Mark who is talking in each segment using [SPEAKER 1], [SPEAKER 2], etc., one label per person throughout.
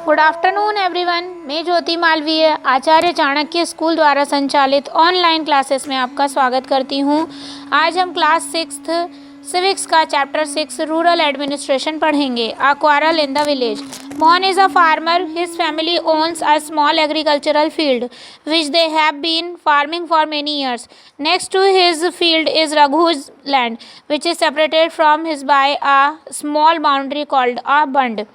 [SPEAKER 1] Good afternoon everyone. मैं ज्योति मालवीय आचार्य Chanakya school द्वारा संचालित ऑनलाइन क्लासेस में आपका स्वागत करती हूँ। आज हम क्लास 6th सिविक्स का चैप्टर 6 रूरल एडमिनिस्ट्रेशन पढ़ेंगे। A quarrel in the village. Mohan is a farmer. His family owns a small agricultural field which they have been farming for many years. Next to his field is Raghu's land, which is separated from his by a small boundary called a bund.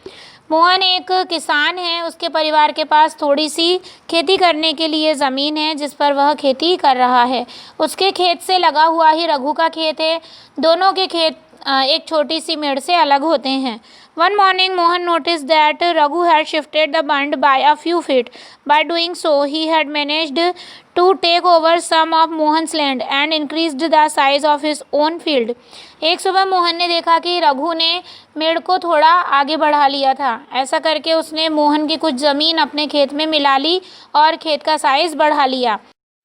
[SPEAKER 1] Mohan एक किसान है। उसके परिवार के पास थोड़ी सी खेती करने के लिए ज़मीन है जिस पर वह खेती कर रहा है। उसके खेत से लगा हुआ ही रघु का खेत है। दोनों के खेत एक छोटी सी मेड़ से अलग होते हैं। One morning, Mohan noticed that Raghu had shifted the bund by a few feet. By doing so, he had managed to take over some of Mohan's land and increased the size of his own field. एक सुबह मोहन ने देखा कि रघु ने मेड़ को थोड़ा आगे बढ़ा लिया था। ऐसा करके उसने मोहन की कुछ ज़मीन अपने खेत में मिला ली और खेत का साइज़ बढ़ा लिया।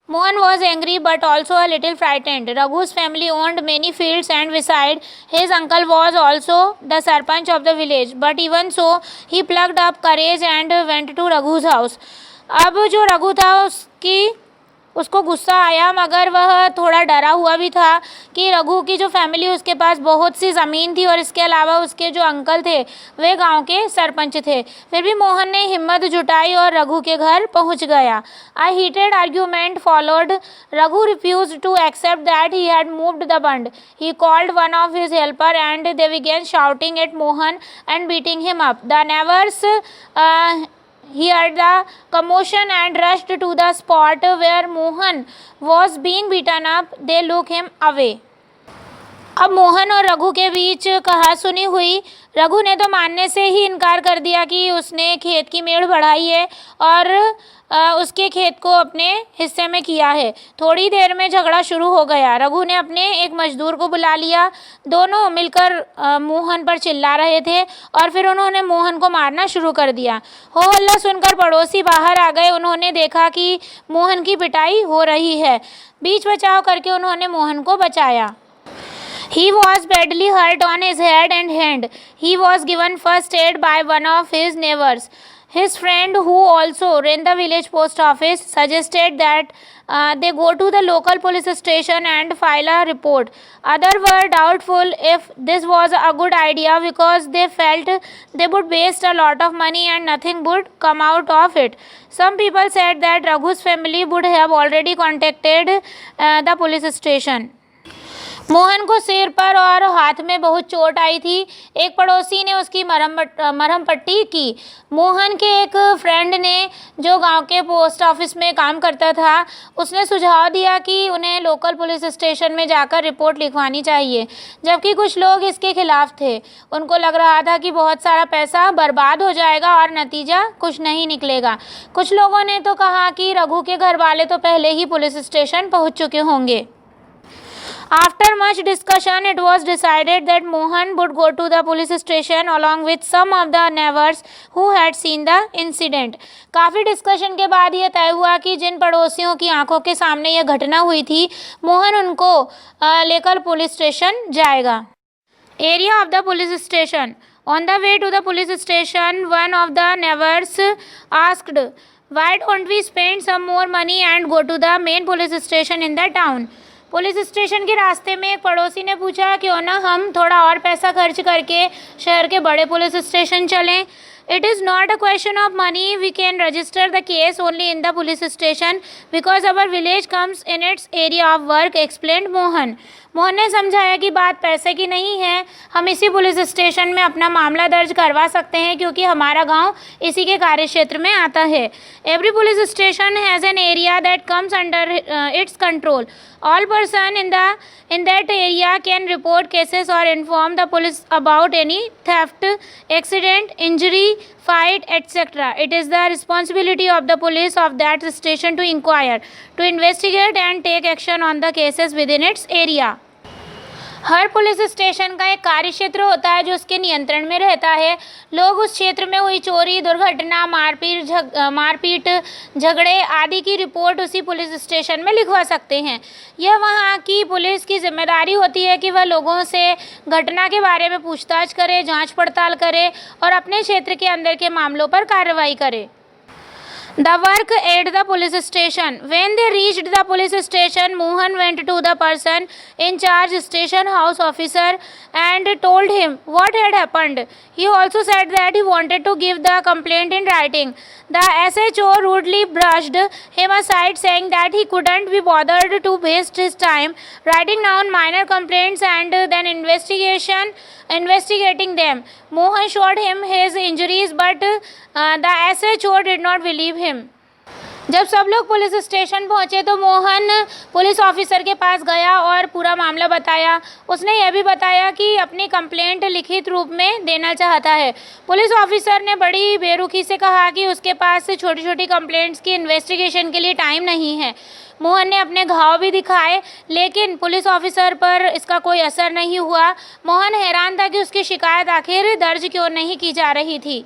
[SPEAKER 1] Mohan was angry but also a little frightened. Raghu's family owned many fields and beside, his uncle was also the sarpanch of the village. But even so, he plucked up courage and went to Raghu's house. अब जो रघु था उसको गुस्सा आया, मगर वह थोड़ा डरा हुआ भी था कि रघु की जो फैमिली उसके पास बहुत सी ज़मीन थी और इसके अलावा उसके जो अंकल थे वे गांव के सरपंच थे। फिर भी मोहन ने हिम्मत जुटाई और रघु के घर पहुंच गया। A heated argument followed. Raghu refused to accept that he had moved the bund. He called one of his helper and they began shouting at Mohan and beating him up. The neighbors heard the commotion and rushed to the spot where Mohan was being beaten up. They looked him away. अब मोहन और रघु के बीच कहासुनी हुई। रघु ने तो मानने से ही इनकार कर दिया कि उसने खेत की मेड़ बढ़ाई है और उसके खेत को अपने हिस्से में किया है। थोड़ी देर में झगड़ा शुरू हो गया। रघु ने अपने एक मजदूर को बुला लिया। दोनों मिलकर मोहन पर चिल्ला रहे थे और फिर उन्होंने मोहन को मारना शुरू कर दिया। हो हल्ला सुनकर पड़ोसी बाहर आ गए। उन्होंने देखा कि मोहन की पिटाई हो रही है। बीच बचाव करके उन्होंने मोहन को बचाया। He was badly hurt on his head and hand. He was given first aid by one of his neighbors. His friend, who also ran the village post office, suggested that they go to the local police station and file a report. Others were doubtful if this was a good idea because they felt they would waste a lot of money and nothing would come out of it. Some people said that Raghu's family would have already contacted the police station. Mohan को सिर पर और हाथ में बहुत चोट आई थी। एक पड़ोसी ने उसकी मरहम पट्टी की। मोहन के एक फ्रेंड ने जो गांव के पोस्ट ऑफिस में काम करता था उसने सुझाव दिया कि उन्हें लोकल पुलिस स्टेशन में जाकर रिपोर्ट लिखवानी चाहिए, जबकि कुछ लोग इसके खिलाफ थे। उनको लग रहा था कि बहुत सारा पैसा बर्बाद हो जाएगा और नतीजा कुछ नहीं निकलेगा। कुछ लोगों ने तो कहा कि रघु के घर वाले तो पहले ही पुलिस स्टेशन पहुँच चुके होंगे। After much discussion, it was decided that Mohan would go to the police station along with some of the neighbors who had seen the incident. काफ़ी डिस्कशन के बाद यह तय हुआ कि जिन पड़ोसियों की आंखों के सामने यह घटना हुई थी मोहन उनको लेकर पुलिस स्टेशन जाएगा। Area of the police station. On the way to the police station, one of the neighbors asked, "Why don't we spend some more money and go to the main police station in the town?" Police station के रास्ते में एक पड़ोसी ने पूछा क्यों ना हम थोड़ा और पैसा खर्च करके शहर के बड़े पुलिस स्टेशन चलें। It is not a question of money. We can register the case only in the police station because our village comes in its area of work, explained Mohan. Mohan ने समझाया कि बात पैसे की नहीं है। हम इसी पुलिस स्टेशन में अपना मामला दर्ज करवा सकते हैं क्योंकि हमारा गांव इसी के कार्यक्षेत्र में आता है। Every police station has an area that comes under its control. All person in that area can report cases or inform the police about any theft, accident, injury, fight, etc. It is the responsibility of the police of that station to inquire, to investigate and take action on the cases within its area. Her police station का एक कार्य क्षेत्र होता है जो उसके नियंत्रण में रहता है। लोग उस क्षेत्र में हुई चोरी, दुर्घटना, मारपीट, झगड़े आदि की रिपोर्ट उसी पुलिस स्टेशन में लिखवा सकते हैं। यह वहाँ की पुलिस की जिम्मेदारी होती है कि वह लोगों से घटना के बारे में पूछताछ करे, जांच पड़ताल करे और अपने क्षेत्र के अंदर के मामलों पर कार्रवाई करे। The work at the police station. When they reached the police station, Mohan went to the person in charge, station house officer, and told him what had happened. He also said that he wanted to give the complaint in writing. The SHO rudely brushed him aside, saying that he couldn't be bothered to waste his time writing down minor complaints and then investigating them. Mohan showed him his injuries, but the SHO did not believe him. जब सब लोग police station पहुंचे तो Mohan police officer के पास गया और पूरा मामला बताया। उसने यह भी बताया कि अपनी कंप्लेंट लिखित रूप में देना चाहता है। पुलिस ऑफिसर ने बड़ी बेरुखी से कहा कि उसके पास छोटी छोटी कंप्लेंट्स की इन्वेस्टिगेशन के लिए टाइम नहीं है। मोहन ने अपने घाव भी दिखाए, लेकिन पुलिस ऑफिसर पर इसका कोई असर नहीं हुआ। मोहन हैरान था कि उसकी शिकायत आखिर दर्ज क्यों नहीं की जा रही थी।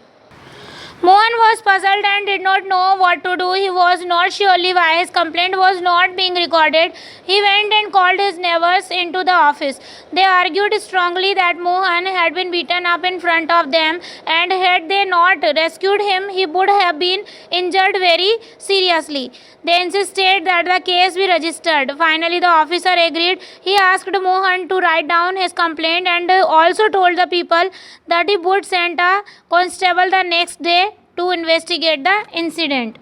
[SPEAKER 1] Mohan was puzzled and did not know what to do. He was not surely why his complaint was not being recorded. He went and called his neighbors into the office. They argued strongly that Mohan had been beaten up in front of them, and had they not rescued him, he would have been injured very seriously. They insisted that the case be registered. Finally, the officer agreed. He asked Mohan to write down his complaint and also told the people that he would send a constable the next day to investigate the incident.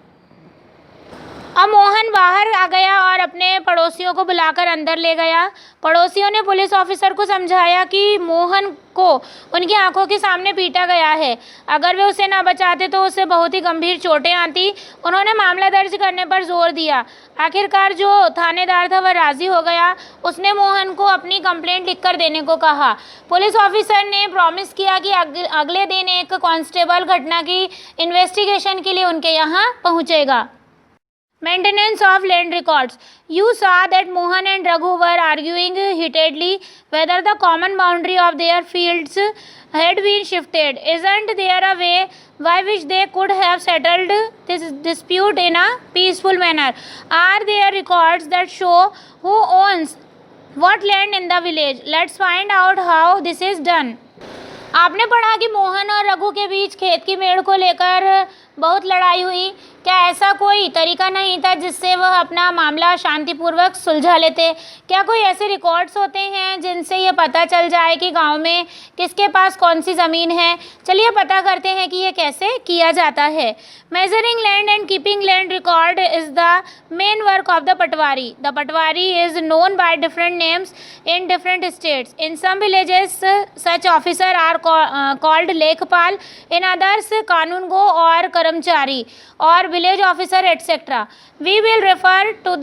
[SPEAKER 1] अब मोहन बाहर आ गया और अपने पड़ोसियों को बुलाकर अंदर ले गया। पड़ोसियों ने पुलिस ऑफिसर को समझाया कि मोहन को उनकी आंखों के सामने पीटा गया है। अगर वे उसे न बचाते तो उसे बहुत ही गंभीर चोटें आती। उन्होंने मामला दर्ज करने पर जोर दिया। आखिरकार जो थानेदार था वह राजी हो गया। उसने मोहन को अपनी कंप्लेंट लिखकर देने को कहा। पुलिस ऑफिसर ने प्रॉमिस किया कि अगले दिन एक कांस्टेबल घटना की इन्वेस्टिगेशन के लिए उनके यहाँ पहुँचेगा। Maintenance of land records. You saw that Mohan and Raghu were arguing heatedly whether the common boundary of their fields had been shifted. Isn't there a way by which they could have settled this dispute in a peaceful manner? Are there records that show who owns what land in the village? Let's find out how this is done. आपने पढ़ा कि मोहन और रघु के बीच खेत की मेड़ को लेकर बहुत लड़ाई हुई। क्या ऐसा कोई तरीका नहीं था जिससे वह अपना मामला शांतिपूर्वक सुलझा लेते? क्या कोई ऐसे रिकॉर्ड्स होते हैं जिनसे ये पता चल जाए कि गांव में किसके पास कौन सी ज़मीन है? चलिए पता करते हैं कि ये कैसे किया जाता है। Measuring land and keeping land record is the main work of the Patwari. The patwari is known by different names in different states. In some villages, such officers are called lekpal. In others, kanungo or karamchari or village officer, etc. We will refer to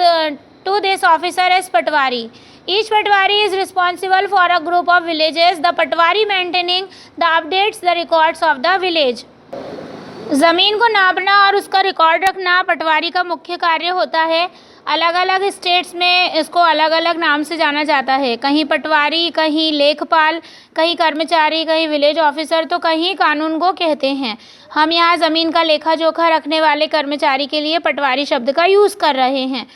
[SPEAKER 1] this officer as patwari. Each patwari is responsible for a group of villages. The patwari maintaining the updates the records of the village. ज़मीन को नापना और उसका record रखना पटवारी का मुख्य कार्य होता है। अलग अलग स्टेट्स में इसको अलग अलग नाम से जाना जाता है। कहीं पटवारी, कहीं लेखपाल, कहीं कर्मचारी, कहीं विलेज ऑफिसर तो कहीं कानूनगो कहते हैं। हम यहाँ ज़मीन का लेखा जोखा रखने वाले कर्मचारी के लिए पटवारी शब्द का यूज़ कर रहे हैं।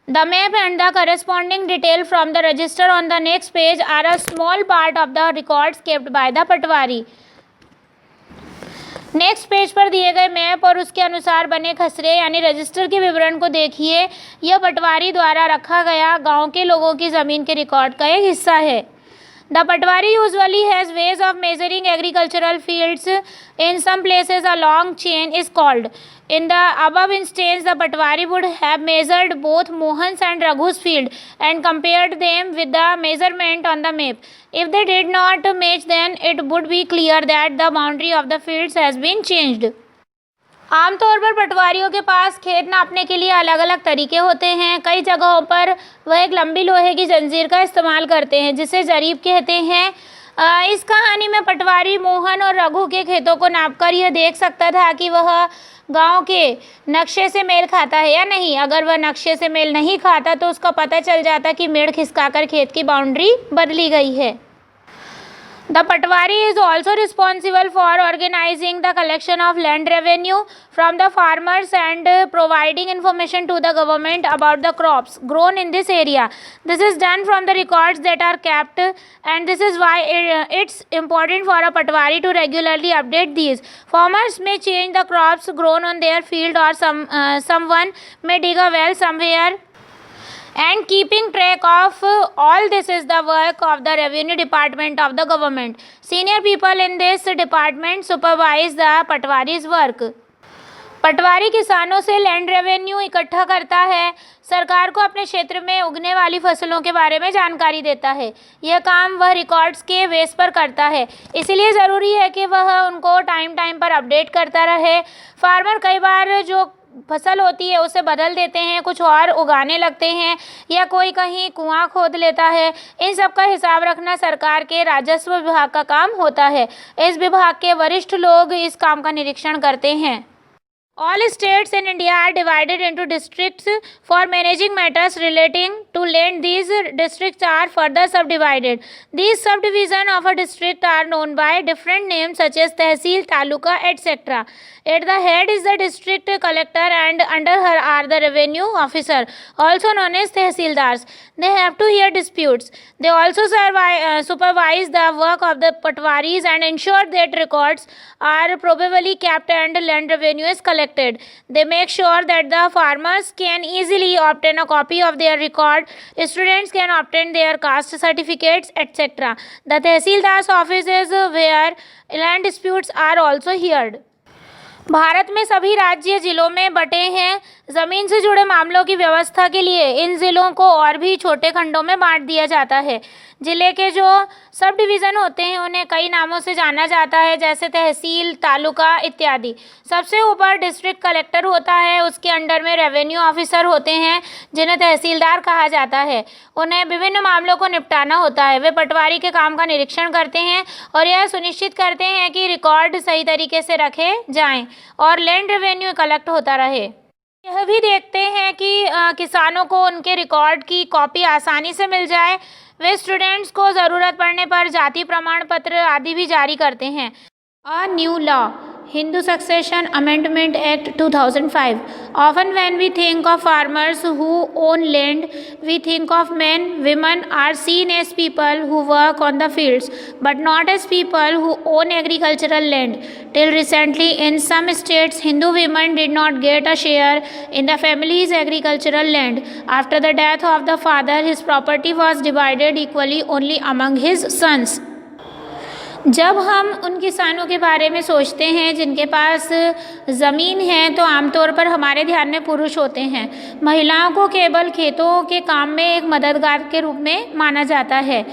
[SPEAKER 1] The map and the corresponding detail from the register on the next page are a small part of the records kept by the Patwari. Next page पर दिए गए मैप और उसके अनुसार बने खसरे यानी रजिस्टर के विवरण को देखिए। यह पटवारी द्वारा रखा गया गांव के लोगों की ज़मीन के रिकॉर्ड का एक हिस्सा है। The patwari usually has ways of measuring agricultural fields. In some places, a long chain is called. In the above instance, the patwari would have measured both Mohan's and Raghu's field and compared them with the measurement on the map. If they did not match, then it would be clear that the boundary of the fields has been changed. आमतौर पर पटवारियों के पास खेत नापने के लिए अलग अलग तरीके होते हैं। कई जगहों पर वह एक लंबी लोहे की जंजीर का इस्तेमाल करते हैं जिसे जरीब कहते हैं। इस कहानी में पटवारी मोहन और रघु के खेतों को नापकर यह देख सकता था कि वह गांव के नक्शे से मेल खाता है या नहीं। अगर वह नक्शे से मेल नहीं खाता तो उसका पता चल जाता कि मेड़ खिसकाकर खेत की बाउंड्री बदली गई है। The Patwari is also responsible for organizing the collection of land revenue from the farmers and providing information to the government about the crops grown in this area. This is done from the records that are kept, and this is why it's important for a Patwari to regularly update these. Farmers may change the crops grown on their field, or someone may dig a well somewhere. And keeping track of all this is the work of the revenue department of the government. Senior people in this department supervise the Patwari's work. पटवारी किसानों से land revenue इकट्ठा करता है, सरकार को अपने क्षेत्र में उगने वाली फसलों के बारे में जानकारी देता है। यह काम वह रिकॉर्ड्स के बेस पर करता है, इसलिए ज़रूरी है कि वह उनको टाइम पर अपडेट करता रहे। फार्मर कई बार जो फसल होती है उसे बदल देते हैं, कुछ और उगाने लगते हैं, या कोई कहीं कुआं खोद लेता है। इन सब का हिसाब रखना सरकार के राजस्व विभाग का काम होता है। इस विभाग के वरिष्ठ लोग इस काम का निरीक्षण करते हैं। All states in India are divided into districts for managing matters relating to land. These districts are further subdivided. These subdivisions of a district are known by different names such as Tehsil, Taluka, etc. At the head is the district collector, and under her are the revenue officer, also known as Tehsildars. They have to hear disputes. They also supervise the work of the Patwaris and ensure that records are properly kept and land revenue is collected. They make sure that the farmers can easily obtain a copy of their record, students can obtain their caste certificates, etc. The Tehsildar's office is where land disputes are also heard. Bharat में सभी राज्य जिलों में बटे हैं। ज़मीन से जुड़े मामलों की व्यवस्था के लिए इन ज़िलों को और भी छोटे खंडों में बांट दिया जाता है। ज़िले के जो सब डिवीज़न होते हैं उन्हें कई नामों से जाना जाता है, जैसे तहसील, तालुका इत्यादि। सबसे ऊपर डिस्ट्रिक्ट कलेक्टर होता है, उसके अंडर में रेवेन्यू ऑफिसर होते हैं जिन्हें तहसीलदार कहा जाता है। उन्हें विभिन्न मामलों को निपटाना होता है। वे पटवारी के काम का निरीक्षण करते हैं और यह सुनिश्चित करते हैं कि रिकॉर्ड सही तरीके से रखे जाएं और लैंड रेवेन्यू कलेक्ट होता रहे। यह भी देखते हैं कि किसानों को उनके रिकॉर्ड की कॉपी आसानी से मिल जाए। वे स्टूडेंट्स को ज़रूरत पड़ने पर जाति प्रमाण पत्र आदि भी जारी करते हैं। A new law, Hindu Succession Amendment Act 2005. Often when we think of farmers who own land, we think of men. Women are seen as people who work on the fields, but not as people who own agricultural land. Till recently, in some states, Hindu women did not get a share in the family's agricultural land. After the death of the father, his property was divided equally only among his sons. जब हम उन किसानों के बारे में सोचते हैं जिनके पास ज़मीन है तो आमतौर पर हमारे ध्यान में पुरुष होते हैं। महिलाओं को केवल खेतों के काम में एक मददगार के रूप में माना जाता है।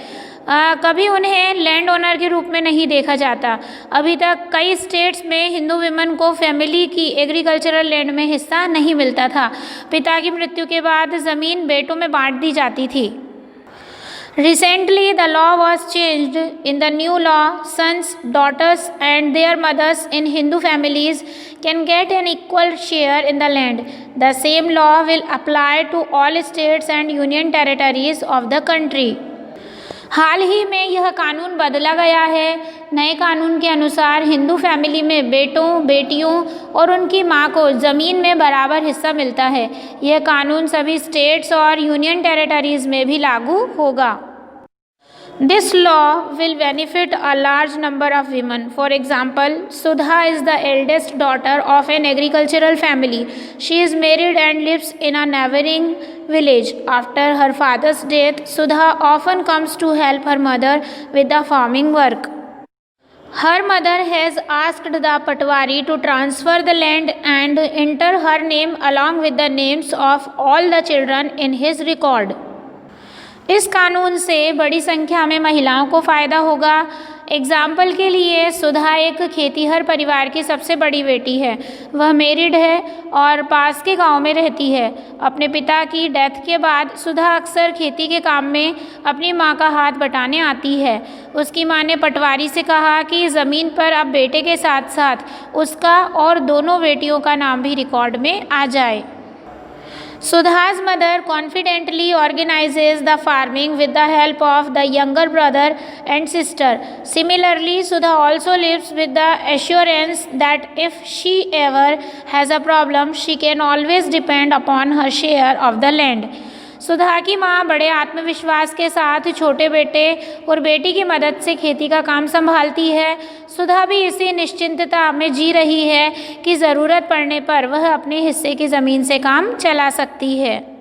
[SPEAKER 1] कभी उन्हें लैंड ओनर के रूप में नहीं देखा जाता। अभी तक कई स्टेट्स में हिंदू विमेन को फैमिली की एग्रीकल्चरल लैंड में हिस्सा नहीं मिलता था। पिता की मृत्यु के बाद ज़मीन बेटों में बांट दी जाती थी। Recently, the law was changed. In the new law, sons, daughters, and their mothers in Hindu families can get an equal share in the land. The same law will apply to all states and union territories of the country. हाल ही में यह कानून बदला गया है। नए कानून के अनुसार हिंदू फैमिली में बेटों, बेटियों और उनकी मां को ज़मीन में बराबर हिस्सा मिलता है। यह कानून सभी स्टेट्स और यूनियन टेरिटरीज़ में भी लागू होगा। This law will benefit a large number of women. For example, Sudha is the eldest daughter of an agricultural family. She is married and lives in a neighboring village. After her father's death, Sudha often comes to help her mother with the farming work. Her mother has asked the Patwari to transfer the land and enter her name along with the names of all the children in his record. इस कानून से बड़ी संख्या में महिलाओं को फ़ायदा होगा। एग्जाम्पल के लिए सुधा एक खेतीहर परिवार की सबसे बड़ी बेटी है। वह मैरिड है और पास के गांव में रहती है। अपने पिता की डेथ के बाद सुधा अक्सर खेती के काम में अपनी मां का हाथ बटाने आती है। उसकी मां ने पटवारी से कहा कि ज़मीन पर अब बेटे के साथ साथ उसका और दोनों बेटियों का नाम भी रिकॉर्ड में आ जाए। Sudha's mother confidently organizes the farming with the help of the younger brother and sister. Similarly, Sudha also lives with the assurance that if she ever has a problem, she can always depend upon her share of the land. सुधा की माँ बड़े आत्मविश्वास के साथ छोटे बेटे और बेटी की मदद से खेती का काम संभालती है। सुधा भी इसी निश्चिंतता में जी रही है कि ज़रूरत पड़ने पर वह अपने हिस्से की ज़मीन से काम चला सकती है।